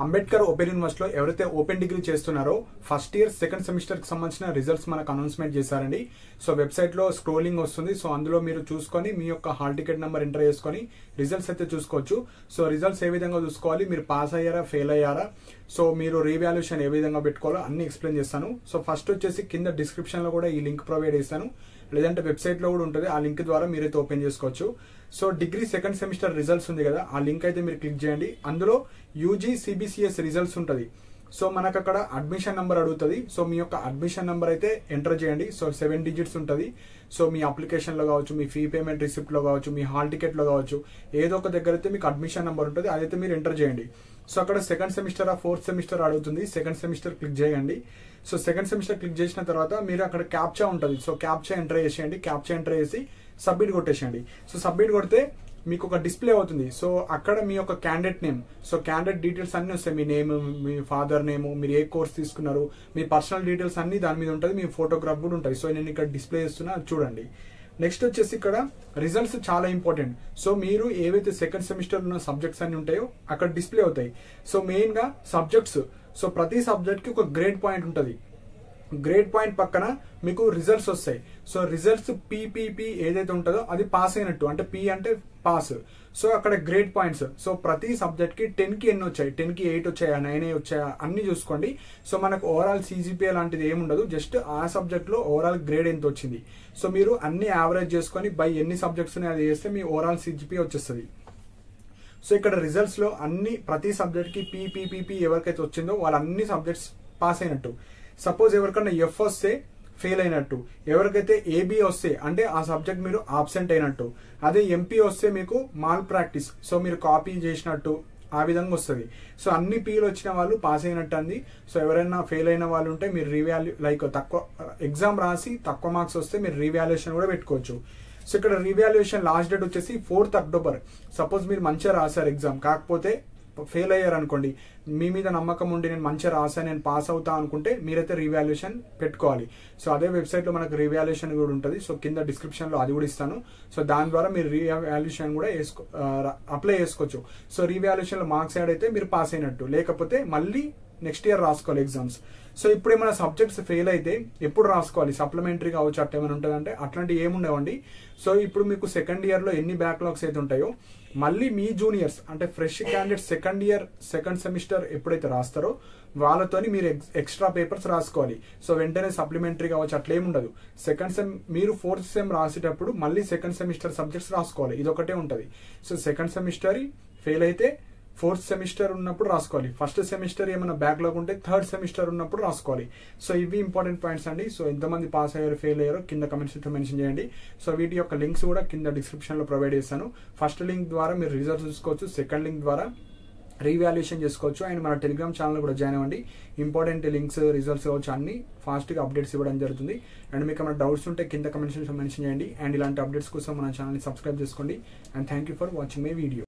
Ambedkar open యూనివర్సిటీలో ఎవరైతే open degree చేస్తున్నారో ఫస్ట్ ఇయర్ సెకండ్ సెమిస్టర్ కి సంబంధించిన రిజల్ట్స్ మనకు అనౌన్స్మెంట్ చేశారండి. సో వెబ్సైట్ లో స్క్రోలింగ్ వస్తుంది. సో అందులో మీరు చూసుకొని మీ యొక్క హాల్ టికెట్ నెంబర్ ఎంటర్ చేసుకొని రిజల్ట్స్ అయితే చూసుకోవచ్చు. సో రిజల్ట్స్ ఏ విధంగా చూసుకోవాలి, మీరు పాస్ అయ్యారా ఫెయిల్ అయ్యారా, సో మీరు రీవాల్యుయేషన్ ఏ విధంగా పెట్టుకోవాలో అన్ని ఎక్స్ప్లెయిన్ చేస్తాను. సో ఫస్ట్ వచ్చేసి కింద డిస్క్రిప్షన్ లో కూడా ఈ లింక్ ప్రొవైడ్ చేస్తాను, లేదంటే వెబ్సైట్ లో కూడా ఉంటుంది. ఆ లింక్ ద్వారా మీరైతే ఓపెన్ చేసుకోవచ్చు. So degree second semester results ఉంది కదా, ఆ లింక్ అయితే మీరు క్లిక్ చేయండి. అందులో యూజీ సిబిసిఎస్ రిజల్ట్స్ ఉంటుంది. సో మనకు అక్కడ అడ్మిషన్ నెంబర్ అడుగుతుంది. సో మీ యొక్క అడ్మిషన్ నెంబర్ అయితే ఎంటర్ చేయండి. సో 7 digits ఉంటుంది. సో మీ అప్లికేషన్ లో కావచ్చు, మీ ఫీ పేమెంట్ రిసిప్ట్ లో కావచ్చు, మీ హాల్ టికెట్ లో కావచ్చు, ఏదో ఒక దగ్గర అయితే మీకు అడ్మిషన్ నెంబర్ ఉంటుంది, అదైతే మీరు ఎంటర్ చేయండి. సో అక్కడ సెకండ్ సెమిస్టర్ ఫోర్త్ సెమిస్టర్ అడుగుతుంది. సెకండ్ సెమిస్టర్ క్లిక్ చేయండి. సో సెకండ్ సెమిస్టర్ క్లిక్ చేసిన తర్వాత మీరు అక్కడ క్యాప్చా ఉంటుంది. సో క్యాప్చా ఎంటర్ చేసేయండి. క్యాప్చా ఎంటర్ చేసి సబ్మిట్ కొట్టేసేయండి. సో సబ్మిట్ కొడితే మీకు ఒక డిస్ప్లే అవుతుంది. సో అక్కడ మీ యొక్క candidate name, so candidate details అన్ని వస్తాయి. మీ నేమ్, మీ ఫాదర్ నేమ్, మీరు ఏ కోర్స్ తీసుకున్నారు, మీ పర్సనల్ డీటెయిల్స్ అన్ని దాని మీద ఉంటుంది. మీ ఫోటోగ్రాఫ్ కూడా ఉంటుంది. సో నేను ఇక్కడ డిస్ప్లే చేస్తున్నా, చూడండి. నెక్స్ట్ వచ్చేసి ఇక్కడ రిజల్ట్స్ చాలా ఇంపార్టెంట్. సో మీరు ఏవైతే సెకండ్ సెమిస్టర్ ఉన్న సబ్జెక్ట్స్ అన్ని ఉంటాయో అక్కడ డిస్ప్లే అవుతాయి. సో మెయిన్ గా సబ్జెక్ట్స్, సో ప్రతి సబ్జెక్ట్ కి ఒక గ్రేడ్ పాయింట్ ఉంటుంది. గ్రేడ్ పాయింట్ పక్కన మీకు రిజల్ట్స్ వస్తాయి. సో రిజల్ట్స్ పీపీపీ ఏదైతే ఉంటుందో అది పాస్ అయినట్టు, అంటే పీ అంటే పాస్. సో అక్కడ గ్రేడ్ పాయింట్స్, సో ప్రతి సబ్జెక్ట్ కి 10 కి ఎన్ని వచ్చాయి, 10 కి 8 వచ్చాయా, 9 వచ్చాయా అన్ని చూసుకోండి. సో మనకు ఓవరాల్ సిజిపిఏ లాంటిది ఏముండదు, జస్ట్ ఆ సబ్జెక్ట్ లో ఓవరాల్ గ్రేడ్ ఎంత వచ్చింది. సో మీరు అన్ని యావరేజ్ చేసుకొని బై ఎన్ని సబ్జెక్ట్స్ అది చేస్తే మీ ఓవరాల్ సిజిపిఏ వచ్చేస్తుంది. సో ఇక్కడ రిజల్ట్స్ లో అన్ని ప్రతి సబ్జెక్ట్ కి పీపీపీ ఎవరికైతే వచ్చిందో వాళ్ళ అన్ని సబ్జెక్ట్స్ పాస్ అయినట్టు. సపోజ్ ఎవరికన్నా ఎఫ్ వస్తే ఫెయిల్ అయినట్టు, ఎవరికైతే ఏబి వస్తే అంటే ఆ సబ్జెక్ట్ మీరు ఆబ్సెంట్ అయినట్టు, అదే ఎంపీ వస్తే మీకు మాల్ ప్రాక్టీస్, సో మీరు కాపీ చేసినట్టు, ఆ విధంగా వస్తుంది. సో అన్ని పీలు వచ్చిన వాళ్ళు పాస్ అయినట్టు అంది. సో ఎవరైనా ఫెయిల్ అయిన వాళ్ళు ఉంటే మీరు లైక్ తక్కువ ఎగ్జామ్ రాసి తక్కువ మార్క్స్ వస్తే మీరు రీవాల్యుయేషన్ కూడా పెట్టుకోవచ్చు. సో ఇక్కడ రీవాల్యుయేషన్ లాస్ట్ డేట్ వచ్చేసి 4th October. సపోజ్ మీరు మంచిగా రాశారు ఎగ్జామ్, కాకపోతే ఫెయిల్ అయ్యారు అనుకోండి, మీ మీద నమ్మకం ఉండి నేను మంచిగా రాసాను, నేను పాస్ అవుతా అనుకుంటే మీరైతే రీవాల్యుయేషన్ పెట్టుకోవాలి. సో అదే వెబ్సైట్ లో మనకు రీవాల్యుయేషన్ కూడా ఉంటుంది. సో కింద డిస్క్రిప్షన్ లో అది కూడా ఇస్తాను. సో దాని ద్వారా మీరు రీవాల్యుయేషన్ కూడా అప్లై చేసుకోవచ్చు. సో రీవాల్యుయేషన్ లో మార్క్స్ యాడ్ అయితే మీరు పాస్ అయినట్టు, లేకపోతే మళ్ళీ నెక్స్ట్ ఇయర్ రాసుకోవాలి ఎగ్జామ్స్. సో ఇప్పుడు ఏమైనా సబ్జెక్ట్స్ ఫెయిల్ అయితే ఎప్పుడు రాసుకోవాలి, సప్లిమెంటరీ కావచ్చు అట్లా ఏమైనా ఉంటుందంటే అట్లాంటివి ఏముండవండి. సో ఇప్పుడు మీకు సెకండ్ ఇయర్ లో ఎన్ని బ్యాక్లాగ్స్ అయితే ఉంటాయో మళ్ళీ మీ జూనియర్స్ అంటే fresh candidate second year second semester ఎప్పుడైతే రాస్తారో వాళ్ళతోని మీరు ఎక్స్ట్రా పేపర్స్ రాసుకోవాలి. సో వెంటనే సప్లిమెంటరీ కావచ్చు అట్లా ఏముండదు. సెకండ్ సెమ్ మీరు 4th సెమ్ రాసేటప్పుడు మళ్ళీ సెకండ్ సెమిస్టర్ సబ్జెక్ట్స్ రాసుకోవాలి, ఇదొకటే ఉంటుంది. సో సెకండ్ సెమిస్టర్ ఫెయిల్ అయితే 4th సెమిస్టర్ ఉన్నప్పుడు రాసుకోవాలి. ఫస్ట్ సెమిస్టర్ ఏమైనా బ్యాక్లాగ్ ఉంటే 3rd సెమిస్టర్ ఉన్నప్పుడు రాసుకోవాలి. సో ఇవి ఇంపార్టెంట్ పాయింట్స్ అండి. సో ఎంతమంది పాస్ అయ్యారో ఫెయిల్ అయ్యారో కింద కమెంట్స్ లో మెన్షన్ చేయండి. సో వీటి యొక్క లింక్స్ కూడా కింద డిస్క్రిప్షన్ లో ప్రొవైడ్ చేస్తాను. ఫస్ట్ లింక్ ద్వారా మీరు రిజల్ట్స్ చూసుకోవచ్చు, సెకండ్ లింక్ ద్వారా రీవాల్యుయేషన్ చేసుకోవచ్చు. అండ్ మన టెలిగ్రామ్ ఛానల్ కూడా జాయిన్ అవ్వండి. ఇంపార్టెంట్ లింక్స్, రిజల్ట్స్ కావచ్చు అన్ని ఫాస్ట్ గా అప్డేట్స్ ఇవ్వడం జరుగుతుంది. అండ్ మీకు ఏమైనా డౌట్స్ ఉంటే కింద కమెంట్స్ లో మెన్షన్ చేయండి. అండ్ ఇలాంటి అప్డేట్స్ కోసం మన ఛానల్ ని సబ్స్క్రైబ్ చేసుకోండి. And thank you for watching my video.